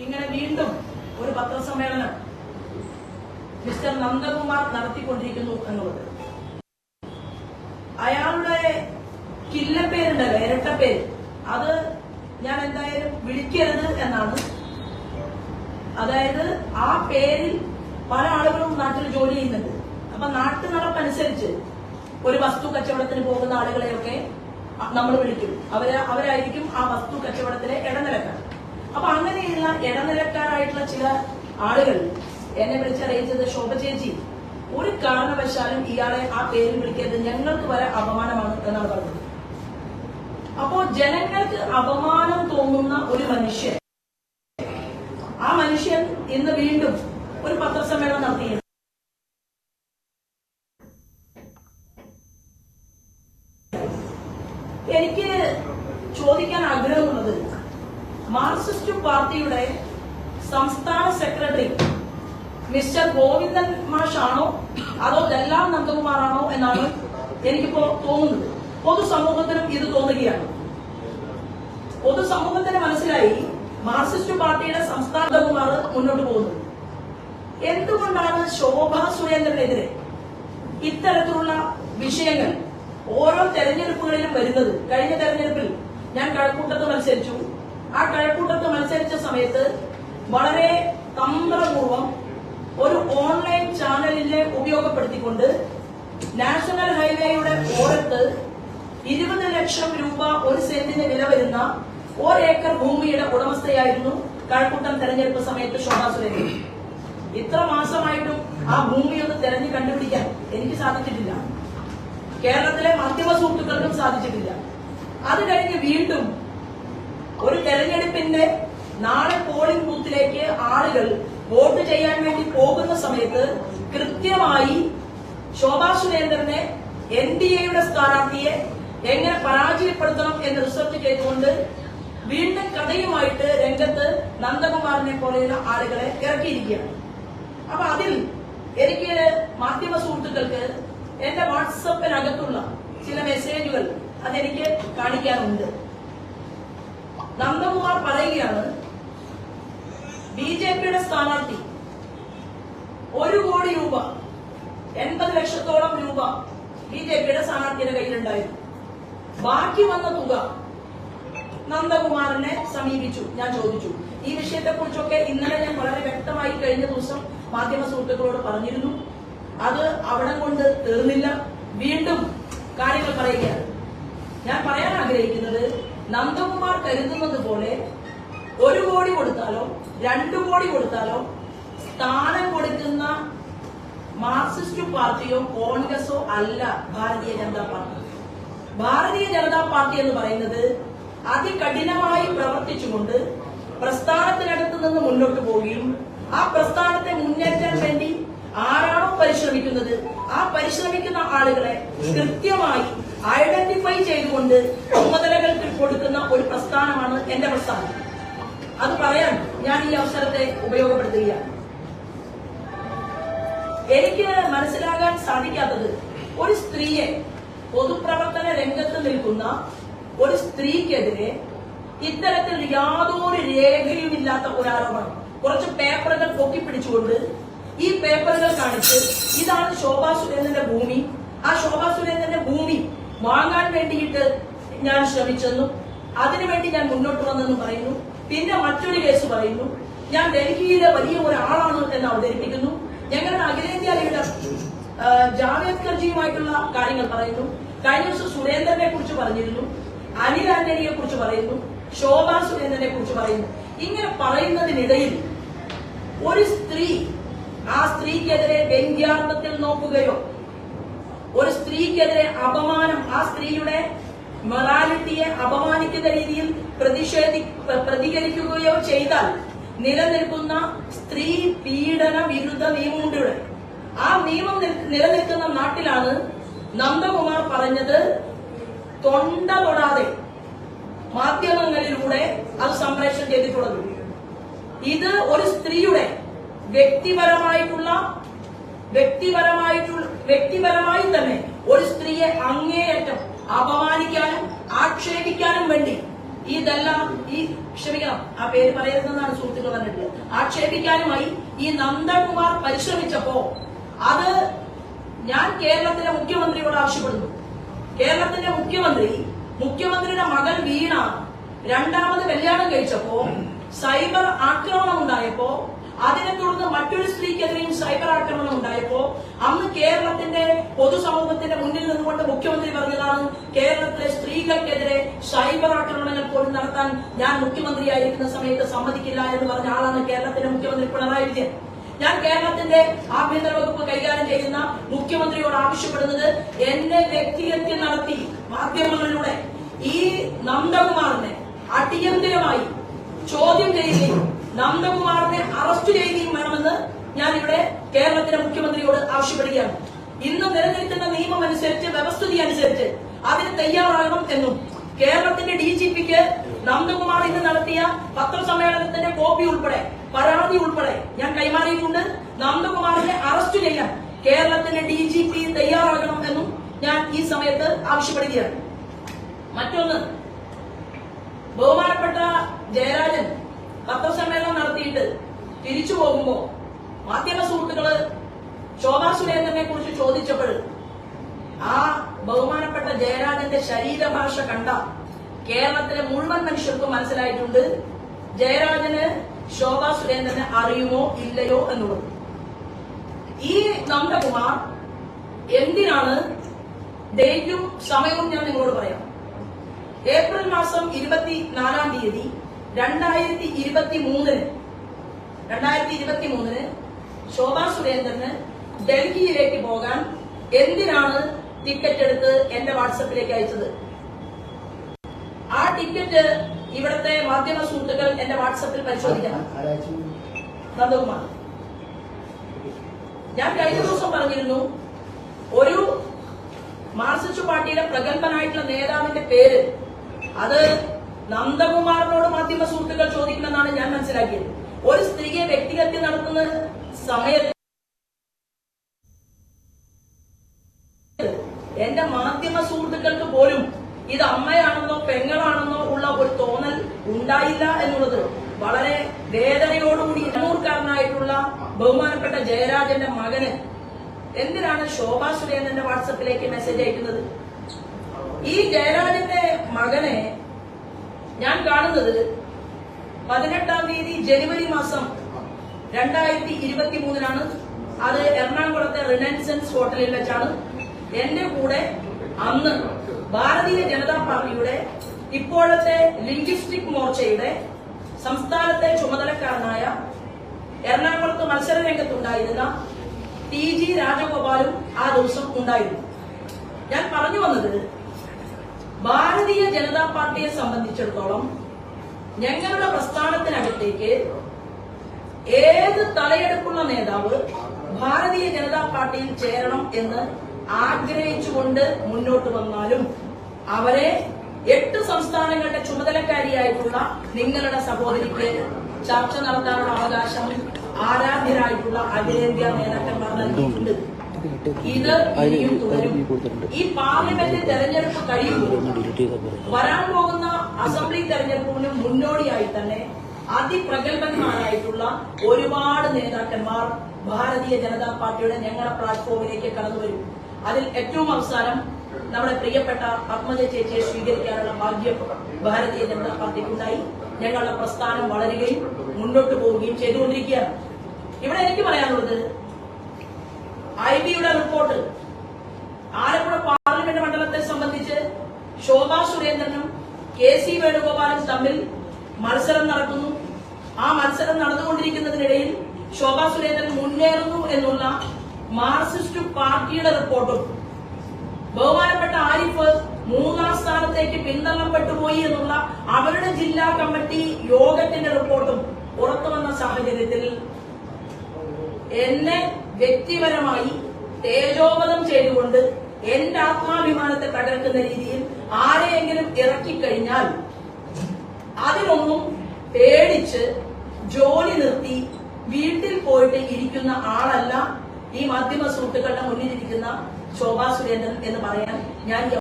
ഇങ്ങനെ വീണ്ടും ഒരു പത്രസമ്മേളനം മിസ്റ്റർ നന്ദകുമാർ നടത്തിക്കൊണ്ടിരിക്കുന്നു എന്നുള്ളത്. അയാളുടെ കില്ലപ്പേരുണ്ടല്ലോ, ഇരട്ടപ്പേര്, അത് ഞാൻ എന്തായാലും വിളിക്കരുത് എന്നാണ്. അതായത് ആ പേരിൽ പല ആളുകളും നാട്ടിൽ ജോലി ചെയ്യുന്നുണ്ട്. അപ്പൊ നാട്ടു നടപ്പനുസരിച്ച് ഒരു വസ്തു കച്ചവടത്തിന് പോകുന്ന ആളുകളെയൊക്കെ നമ്മൾ വിളിക്കും. അവരായിരിക്കും ആ വസ്തു കച്ചവടത്തിലെ ഇടനിലക്കാർ. അപ്പൊ അങ്ങനെയുള്ള ഇടനിലക്കാരായിട്ടുള്ള ചില ആളുകൾ എന്നെ വിളിച്ചറിയിച്ചത്, ശോഭ ചേച്ചി, ഒരു കാരണവശാലും ഇയാളെ ആ പേരിൽ വിളിക്കരുത്, ഞങ്ങൾക്ക് വരെ അപമാനമാണ് എന്നാണ് പറഞ്ഞത്. അപ്പോ ജനങ്ങൾക്ക് അപമാനം തോന്നുന്ന ഒരു മനുഷ്യൻ, ആ മനുഷ്യൻ ഇന്ന് വീണ്ടും ഒരു പത്രസമ്മേളനം നടത്തിയിരുന്നു. എനിക്ക് ചോദിക്കാൻ ആഗ്രഹമുള്ളത്, മാർക്സിസ്റ്റ് പാർട്ടിയുടെ സംസ്ഥാന സെക്രട്ടറി മിസ്റ്റർ ഗോവിന്ദൻ മാഷാണോ അതോ ദല്ലാൽ നന്ദകുമാറാണോ എന്നാണ് എനിക്കിപ്പോ തോന്നുന്നത്. പൊതുസമൂഹത്തിനും ഇത് തോന്നുകയാണ്. പൊതുസമൂഹത്തിന് മനസ്സിലായി മാർക്സിസ്റ്റ് പാർട്ടിയുടെ സംസ്ഥാന നന്ദകുമാർ മുന്നോട്ട് പോകുന്നത്. എന്തുകൊണ്ടാണ് ശോഭാ സുരേന്ദ്രനെതിരെ ഇത്തരത്തിലുള്ള വിഷയങ്ങൾ ഓരോ തെരഞ്ഞെടുപ്പുകളിലും വരുന്നത്? കഴിഞ്ഞ തെരഞ്ഞെടുപ്പിൽ ഞാൻ കഴക്കൂട്ടത്ത് മത്സരിച്ചു. ആ കഴക്കൂട്ടത്ത് മത്സരിച്ച സമയത്ത് വളരെ തന്ത്രപൂർവം ഒരു ഓൺലൈൻ ചാനലിനെ ഉപയോഗപ്പെടുത്തിക്കൊണ്ട് നാഷണൽ ഹൈവേയുടെ ഓരത്ത് 20 ലക്ഷം രൂപ ഒരു സെന്റിന് വില വരുന്ന 1 ഏക്കർ ഭൂമിയുടെ ഉടമസ്ഥയായിരുന്നു കഴക്കൂട്ടം തെരഞ്ഞെടുപ്പ് സമയത്ത് ശോഭാ സുരേന്ദ്രൻ. ഇത്ര മാസമായിട്ടും ആ ഭൂമി ഒന്ന് തെരഞ്ഞു കണ്ടുപിടിക്കാൻ എനിക്ക് സാധിച്ചിട്ടില്ല. കേരളത്തിലെ മാധ്യമ സുഹൃത്തുക്കൾക്കും സാധിച്ചിട്ടില്ല. അത് കഴിഞ്ഞ് വീണ്ടും ഒരു തെരഞ്ഞെടുപ്പിന്റെ നാളെ പോളിംഗ് ബൂത്തിലേക്ക് ആളുകൾ വോട്ട് ചെയ്യാൻ വേണ്ടി പോകുന്ന സമയത്ത് കൃത്യമായി ശോഭാ സുരേന്ദ്രനെ NDAയുടെ സ്ഥാനാർത്ഥിയെ എങ്ങനെ പരാജയപ്പെടുത്തണം എന്ന് റിസർച്ച് ചെയ്തുകൊണ്ട് വീണ്ടും കഥയുമായിട്ട് രംഗത്ത് നന്ദകുമാറിനെ പോലെയുള്ള ആളുകളെ ഇറക്കിയിരിക്കുകയാണ്. അപ്പൊ അതിൽ എനിക്ക് മാധ്യമ സുഹൃത്തുക്കൾക്ക് എന്റെ വാട്സപ്പിനകത്തുള്ള ചില മെസ്സേജുകൾ അതെനിക്ക് കാണിക്കാനുണ്ട്. നന്ദകുമാർ പറയുകയാണ്, BJPയുടെ സ്ഥാനാർത്ഥി 1 കോടി രൂപ, 80 ലക്ഷത്തോളം രൂപ BJPയുടെ സ്ഥാനാർത്ഥിയുടെ കയ്യിലുണ്ടായിരുന്നു. ബാക്കി വന്ന തുക നന്ദകുമാറിനെ സമീപിച്ചു. ഞാൻ ചോദിച്ചു, ഈ വിഷയത്തെ കുറിച്ചൊക്കെ ഇന്നലെ ഞാൻ വളരെ വ്യക്തമായി കഴിഞ്ഞ ദിവസം മാധ്യമ സുഹൃത്തുക്കളോട് പറഞ്ഞിരുന്നു. അത് അവിടെ കൊണ്ട് തീർന്നില്ല, വീണ്ടും കാര്യങ്ങൾ പറയുകയാണ്. ഞാൻ പറയാൻ ആഗ്രഹിക്കുന്നത്, നന്ദകുമാർ കരുതുന്നത് പോലെ 1 കോടി കൊടുത്താലോ 2 കോടി കൊടുത്താലോ സ്ഥാനം കൊടുക്കുന്ന മാർക്സിസ്റ്റ് പാർട്ടിയോ കോൺഗ്രസോ അല്ല ഭാരതീയ ജനതാ പാർട്ടി. ഭാരതീയ ജനതാ പാർട്ടി എന്ന് പറയുന്നത് അതികഠിനമായി പ്രവർത്തിച്ചുകൊണ്ട് പ്രസ്ഥാനത്തിനടുത്ത് നിന്ന് മുന്നോട്ട് പോവുകയും ആ പ്രസ്ഥാനത്തെ മുന്നേറ്റാൻ വേണ്ടി ആരാണോ പരിശ്രമിക്കുന്നത് ആ പരിശ്രമിക്കുന്ന ആളുകളെ കൃത്യമായി ഐഡന്റിഫൈ ചെയ്തുകൊണ്ട് ചുമതലകൾ കൊടുക്കുന്ന ഒരു പ്രസ്ഥാനമാണ് എന്റെ പ്രസ്ഥാനം. അത് പറയാൻ ഞാൻ ഈ അവസരത്തെ ഉപയോഗപ്പെടുത്തുകയാണ്. എനിക്ക് മനസ്സിലാകാൻ സാധിക്കാത്തത്, ഒരു സ്ത്രീയെ, പൊതുപ്രവർത്തന രംഗത്ത് നിൽക്കുന്ന ഒരു സ്ത്രീക്കെതിരെ ഇത്തരത്തിൽ യാതൊരു രേഖയുമില്ലാത്ത ഒരു ആരോപണം, കുറച്ച് പേപ്പറുകൾ പൊക്കിപ്പിടിച്ചുകൊണ്ട് ഈ പേപ്പറുകൾ കാണിച്ച് ഇതാണ് ശോഭാ സുരേന്ദ്രന്റെ ഭൂമി, ആ ശോഭാ സുരേന്ദ്രന്റെ ഭൂമി വാങ്ങാൻ വേണ്ടിയിട്ട് ഞാൻ ശ്രമിച്ചെന്നും അതിനുവേണ്ടി ഞാൻ മുന്നോട്ട് വന്നെന്നും പറയുന്നു. പിന്നെ മറ്റൊരു കേസ് പറയുന്നു, ഞാൻ ഡൽഹിയിലെ വലിയ ഒരാളാണ് എന്ന് അവതരിപ്പിക്കുന്നു. ഞങ്ങളുടെ അഖിലേന്ത്യാ ലീഡർ ജാവേദ് ഖർജിയുമായിട്ടുള്ള കാര്യങ്ങൾ പറയുന്നു. കഴിഞ്ഞ ദിവസം സുരേന്ദ്രനെ കുറിച്ച് പറഞ്ഞിരുന്നു, അനിൽ ആന്റണിയെ കുറിച്ച് പറയുന്നു, ശോഭാ സുരേന്ദ്രനെ കുറിച്ച് പറയുന്നു. ഇങ്ങനെ പറയുന്നതിനിടയിൽ ഒരു സ്ത്രീ, ആ സ്ത്രീക്കെതിരെ വ്യംഗ്യാർത്ഥത്തിൽ നോക്കുകയോ ഒരു സ്ത്രീക്കെതിരെ അപമാനം, ആ സ്ത്രീയുടെ മൊറാലിറ്റിയെ അപമാനിക്കുന്ന രീതിയിൽ പ്രതികരിക്കുകയോ ചെയ്താൽ നിലനിൽക്കുന്ന സ്ത്രീ പീഡന വിരുദ്ധ നിയമമുണ്ട്. ആ നിയമം നിലനിൽക്കുന്ന നാട്ടിലാണ് നന്ദകുമാർ പറഞ്ഞത് തൊണ്ട തൊടാതെ മാധ്യമങ്ങളിലൂടെ അത് സംപ്രേഷണം ചെയ്തിട്ടുള്ളത്. ഇത് ഒരു സ്ത്രീയുടെ വ്യക്തിപരമായി തന്നെ ഒരു സ്ത്രീയെ അങ്ങേയറ്റം അപമാനിക്കാനും ആക്ഷേപിക്കാനും വേണ്ടി ഇതെല്ലാം ക്ഷമിക്കണം, ആ പേര് പറയരുതെന്നാണ് സുഹൃത്തുക്കൾ പറഞ്ഞിട്ട്, ആക്ഷേപിക്കാനുമായി ഈ നന്ദകുമാർ പരിശ്രമിച്ചപ്പോ അത് ഞാൻ കേരളത്തിലെ മുഖ്യമന്ത്രിയോട് ആവശ്യപ്പെടുന്നു. കേരളത്തിന്റെ മുഖ്യമന്ത്രിയുടെ മകൾ വീണ രണ്ടാമത് കല്യാണം കഴിച്ചപ്പോ സൈബർ ആക്രമണം ഉണ്ടായപ്പോ, അതിനെ തുടർന്ന് മറ്റൊരു സ്ത്രീക്കെതിരെയും സൈബർ ആക്രമണം ഉണ്ടായപ്പോ, അന്ന് കേരളത്തിന്റെ പൊതുസമൂഹത്തിന്റെ മുന്നിൽ നിന്നുകൊണ്ട് മുഖ്യമന്ത്രി പറഞ്ഞതാണ്, കേരളത്തിലെ സ്ത്രീകൾക്കെതിരെ സൈബർ ആക്രമണങ്ങൾ പോലും നടത്താൻ ഞാൻ മുഖ്യമന്ത്രിയായിരിക്കുന്ന സമയത്ത് സമ്മതിക്കില്ല എന്ന് പറഞ്ഞ ആളാണ് കേരളത്തിന്റെ മുഖ്യമന്ത്രി പിണറായി വിജയൻ. ഞാൻ കേരളത്തിന്റെ ആഭ്യന്തര വകുപ്പ് കൈകാര്യം ചെയ്യുന്ന മുഖ്യമന്ത്രിയോട് ആവശ്യപ്പെടുന്നത്, എന്നെ വ്യക്തിഹത്യ നടത്തി മാധ്യമങ്ങളിലൂടെ ഈ നന്ദകുമാറിനെ അടിയന്തരമായി ചോദ്യം ചെയ്യുകയും നന്ദകുമാറിനെ അറസ്റ്റ് ചെയ്യുകയും വേണമെന്ന് ഞാൻ ഇവിടെ കേരളത്തിലെ മുഖ്യമന്ത്രിയോട് ആവശ്യപ്പെടുകയാണ്. ഇന്ന് നിലനിൽക്കുന്ന നിയമം അനുസരിച്ച്, വ്യവസ്ഥിതി അനുസരിച്ച് അതിന് തയ്യാറാകണം എന്നും കേരളത്തിന്റെ DGPക്ക് നന്ദകുമാർ ഇന്ന് നടത്തിയ പത്രസമ്മേളനത്തിന്റെ കോപ്പി ഉൾപ്പെടെ പരാതി ഉൾപ്പെടെ ഞാൻ കൈമാറിയിട്ടുണ്ട്. നന്ദകുമാറിനെ അറസ്റ്റ് ചെയ്യാൻ കേരളത്തിന്റെ DGP തയ്യാറാകണം എന്നും ഞാൻ ഈ സമയത്ത് ആവശ്യപ്പെടുകയാണ്. മറ്റൊന്ന്, ബഹുമാനപ്പെട്ട ജയരാജൻ പത്രസമ്മേളനം നടത്തിയിട്ട് തിരിച്ചു പോകുമ്പോ മാധ്യമ സുഹൃത്തുക്കള് ശോഭാ സുരേന്ദ്രനെ കുറിച്ച് ചോദിച്ചപ്പോൾ ആ ബഹുമാനപ്പെട്ട ജയരാജന്റെ ശരീരഭാഷ കണ്ട കേരളത്തിലെ മുഴുവൻ മനുഷ്യർക്കും മനസ്സിലായിട്ടുണ്ട് ജയരാജന് ശോഭാ സുരേന്ദ്രനെ അറിയുമോ ഇല്ലയോ എന്നുള്ളത്. ഈ നന്ദകുമാർ എന്തിനാണ്, ഡേറ്റും സമയവും ഞാൻ നിങ്ങളോട് പറയാം. ഏപ്രിൽ മാസം 24-ാം തീയതി 2023 ശോഭാ സുരേന്ദ്രന് ഡൽഹിയിലേക്ക് പോകാൻ എന്തിനാണ് ടിക്കറ്റ് എടുത്ത് എന്റെ വാട്സപ്പിലേക്ക് അയച്ചത്? ആ ടിക്കറ്റ് ഇവിടുത്തെ മാധ്യമ സുഹൃത്തുക്കൾ എന്റെ വാട്സപ്പിൽ പരിശോധിക്കണം. നന്ദകുമാർ, ഞാൻ കഴിഞ്ഞ ദിവസം പറഞ്ഞിരുന്നു, ഒരു മാർക്സിസ്റ്റ് പാർട്ടിയിലെ പ്രഗത്ഭനായിട്ടുള്ള നേതാവിന്റെ പേര് അത് നന്ദകുമാറിനോട് മാധ്യമ സുഹൃത്തുക്കൾ ചോദിക്കുമെന്നാണ് ഞാൻ മനസ്സിലാക്കിയത്. ഒരു സ്ത്രീയെ വ്യക്തിഹത്യ നടത്തുന്ന സമയത്ത് എന്റെ മാധ്യമ സുഹൃത്തുക്കൾക്ക് പോലും ഇത് അമ്മയാണെന്നോ പെങ്ങളാണെന്നോ ഉള്ള ഒരു തോന്നൽ ഉണ്ടായില്ല എന്നുള്ളത് വളരെ വേദനയോടുകൂടി കണ്ണൂർക്കാരനായിട്ടുള്ള ബഹുമാനപ്പെട്ട ജയരാജന്റെ മകന് എന്തിനാണ് ശോഭാ സുരേന്ദ്രന്റെ വാട്സപ്പിലേക്ക് മെസ്സേജ് അയക്കുന്നത്? ഈ ജയരാജന്റെ മകനെ ഞാൻ കാണുന്നത് 18-ാം തീയതി ജനുവരി മാസം 2023 അത് എറണാകുളത്തെ റിനൻസൻസ് ഹോട്ടലിൽ വെച്ചാണ്. എന്റെ കൂടെ അന്ന് ഭാരതീയ ജനതാ പാർട്ടിയുടെ ഇപ്പോഴത്തെ ലിംഗ്വിസ്റ്റിക് മോർച്ചയുടെ സംസ്ഥാനത്തെ ചുമതലക്കാരനായ എറണാകുളത്ത് മത്സര രംഗത്തുണ്ടായിരുന്ന TG രാജഗോപാലും ആ ദിവസം ഉണ്ടായിരുന്നു. ഞാൻ പറഞ്ഞു വന്നത്, ഭാരതീയ ജനതാ പാർട്ടിയെ സംബന്ധിച്ചിടത്തോളം ഞങ്ങളുടെ പ്രസ്ഥാനത്തിനകത്തേക്ക് ഏത് തലയെടുപ്പുള്ള നേതാവ് ഭാരതീയ ജനതാ പാർട്ടിയിൽ ചേരണം എന്ന് ആഗ്രഹിച്ചുകൊണ്ട് മുന്നോട്ട് വന്നാലും അവരെ 8 സംസ്ഥാനങ്ങളുടെ ചുമതലക്കാരിയായിട്ടുള്ള നിങ്ങളുടെ സഹോദരിക്ക് ചർച്ച നടത്താനുള്ള അവകാശം ആരാധ്യരായിട്ടുള്ള അഖിലേന്ത്യാ നേതാക്കന്മാർ നൽകിയിട്ടുണ്ട്. ഇത് ഇനിയും തുടരും. ഈ പാർലമെന്റ് തെരഞ്ഞെടുപ്പ് കഴിയുമ്പോൾ വരാൻ പോകുന്ന അസംബ്ലി തെരഞ്ഞെടുപ്പിന് മുന്നോടിയായി തന്നെ അതിപ്രഗത്ഭന്മാരായിട്ടുള്ള ഒരുപാട് നേതാക്കന്മാർ ഭാരതീയ ജനതാ പാർട്ടിയുടെ ഞങ്ങളുടെ പ്ലാറ്റ്ഫോമിലേക്ക് കടന്നു വരും. അതിൽ ഏറ്റവും അവസാനം നമ്മുടെ പ്രിയപ്പെട്ട പത്മജ ചേച്ചിയെ സ്വീകരിക്കാനുള്ള ഭാഗ്യം ഭാരതീയ ജനതാ പാർട്ടിക്കുണ്ടായി. ഞങ്ങളുടെ പ്രസ്ഥാനം വളരുകയും മുന്നോട്ട് പോവുകയും ചെയ്തുകൊണ്ടിരിക്കുകയാണ്. ഇവിടെ എനിക്ക് പറയാനുള്ളത്, IBയുടെ റിപ്പോർട്ട് ആലപ്പുഴ പാർലമെന്റ് മണ്ഡലത്തെ സംബന്ധിച്ച് ശോഭാ സുരേന്ദ്രനും KC വേണുഗോപാലും തമ്മിൽ മത്സരം നടക്കുന്നു. ആ മത്സരം നടന്നുകൊണ്ടിരിക്കുന്നതിനിടയിൽ ശോഭാ സുരേന്ദ്രൻ മുന്നേറുന്നു എന്നുള്ള മാർക്സിസ്റ്റ് പാർട്ടിയുടെ റിപ്പോർട്ടും ബഹുമാനപ്പെട്ട ആരിഫ് 3-ാം സ്ഥാനത്തേക്ക് പിന്തള്ളപ്പെട്ടുപോയി എന്നുള്ള അവരുടെ ജില്ലാ കമ്മിറ്റി യോഗത്തിന്റെ റിപ്പോർട്ടും പുറത്തുവന്ന സാഹചര്യത്തിൽ എന്നെ വ്യക്തിപരമായി തേജോവധം ചെയ്തുകൊണ്ട് എന്റെ ആത്മാഭിമാനത്തെ തകർക്കുന്ന രീതിയിൽ ആരെയെങ്കിലും ഇറക്കിക്കഴിഞ്ഞാൽ അതിനൊന്നും പേടിച്ച് ജോലി നിർത്തി വീട്ടിൽ പോയിട്ട് ഇരിക്കുന്ന ആളല്ല ഈ മാധ്യമ സുഹൃത്തുക്കളുടെ മുന്നിലിരിക്കുന്ന ശോഭാ സുരേന്ദ്രൻ എന്ന് പറയാൻ ഞാൻ